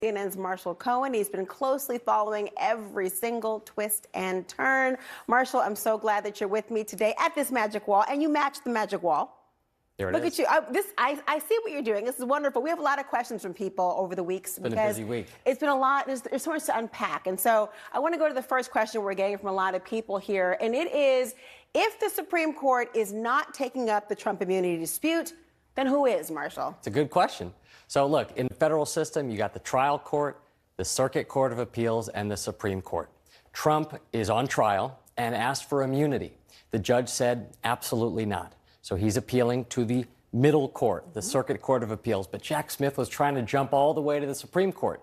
CNN's Marshall Cohen. He's been closely following every single twist and turn. Marshall, I'm so glad that you're with me today at this magic wall, and you match the magic wall. There it Look is. at you. I see what you're doing. This is wonderful. We have a lot of questions from people over the weeks. It's been a busy week. It's been a lot. There's so much to unpack. And so I want to go to the first question we're getting from a lot of people here. And it is, if the Supreme Court is not taking up the Trump immunity dispute, then who is, Marshall? It's a good question. So look, in the federal system, you got the trial court, the Circuit Court of Appeals, and the Supreme Court. Trump is on trial and asked for immunity. The judge said absolutely not. So he's appealing to the middle court, the Circuit Court of Appeals. But Jack Smith was trying to jump all the way to the Supreme Court.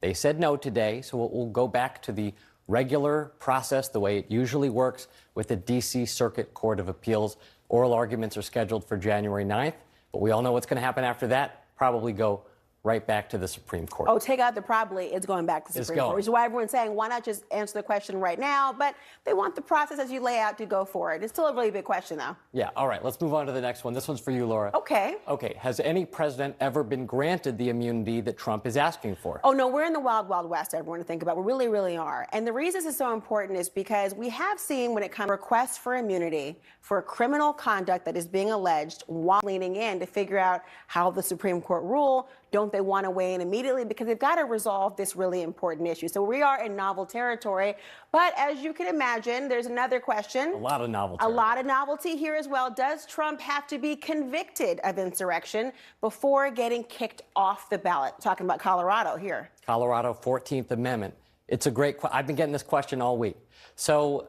They said no today, so we'll go back to the regular process, the way it usually works with the D.C. Circuit Court of Appeals. Oral arguments are scheduled for January 9th, but we all know what's going to happen after that. Probably go right back to the Supreme Court. Oh, take out the probably. It's going back to the Supreme Court, which is why everyone's saying, why not just answer the question right now? But they want the process as you lay out to go for it. It's still a really big question, though. Yeah, all right, let's move on to the next one. This one's for you, Laura. Okay. Okay, has any president ever been granted the immunity that Trump is asking for? Oh, no, we're in the wild, wild west, everyone, to think about. We really, really are. And the reason this is so important is because we have seen, when it comes to requests for immunity for criminal conduct that is being alleged, while leaning in to figure out how the Supreme Court rule, don't they want to weigh in immediately? Because they've got to resolve this really important issue. So we are in novel territory. But as you can imagine, there's another question. A lot of novelty. A lot of novelty here as well. Does Trump have to be convicted of insurrection before getting kicked off the ballot? Talking about Colorado here. Colorado 14th Amendment. It's a great question. I've been getting this question all week. So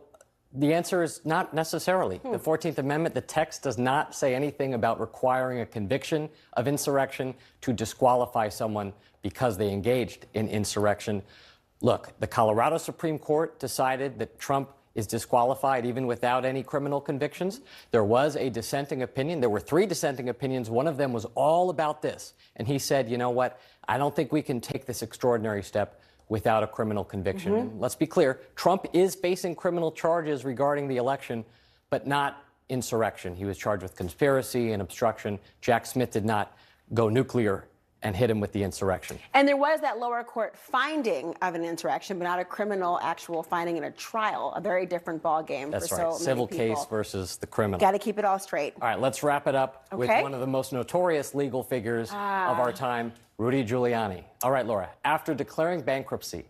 the answer is not necessarily. The 14th Amendment, the text does not say anything about requiring a conviction of insurrection to disqualify someone because they engaged in insurrection. Look, the Colorado Supreme Court decided that Trump is disqualified even without any criminal convictions. There was a dissenting opinion. There were 3 dissenting opinions. One of them was all about this. And he said, you know what? I don't think we can take this extraordinary step without a criminal conviction. And let's be clear, Trump is facing criminal charges regarding the election, but not insurrection. He was charged with conspiracy and obstruction. Jack Smith did not go nuclear and hit him with the insurrection. And there was that lower court finding of an insurrection, but not a criminal actual finding in a trial. A very different ballgame. That's for right. So Civil many people. case versus the criminal. Got to keep it all straight. All right, let's wrap it up with one of the most notorious legal figures of our time, Rudy Giuliani. All right, Laura, after declaring bankruptcy,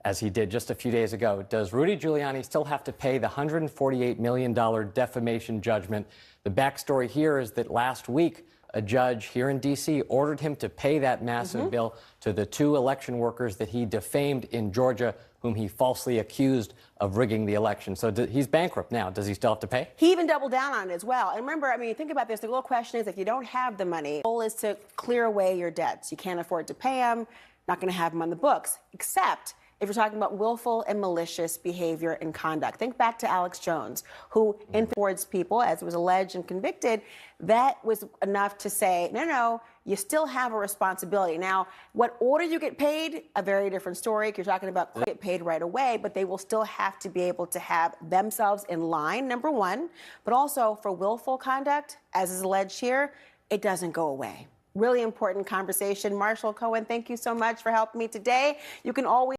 as he did just a few days ago, does Rudy Giuliani still have to pay the $148 million defamation judgment? The backstory here is that last week, a judge here in D.C. ordered him to pay that massive bill to the 2 election workers that he defamed in Georgia, whom he falsely accused of rigging the election. So he's bankrupt now. Does he still have to pay? He even doubled down on it as well. And remember, I mean, think about this. The real question is, if you don't have the money, the goal is to clear away your debts. You can't afford to pay them, not going to have them on the books, except if you're talking about willful and malicious behavior and conduct. Think back to Alex Jones, who towards people, as was alleged and convicted. That was enough to say, no, you still have a responsibility. Now, what order you get paid, a very different story. You're talking about get paid right away, but they will still have to be able to have themselves in line, number one. But also for willful conduct, as is alleged here, it doesn't go away. Really important conversation. Marshall Cohen, thank you so much for helping me today. You can always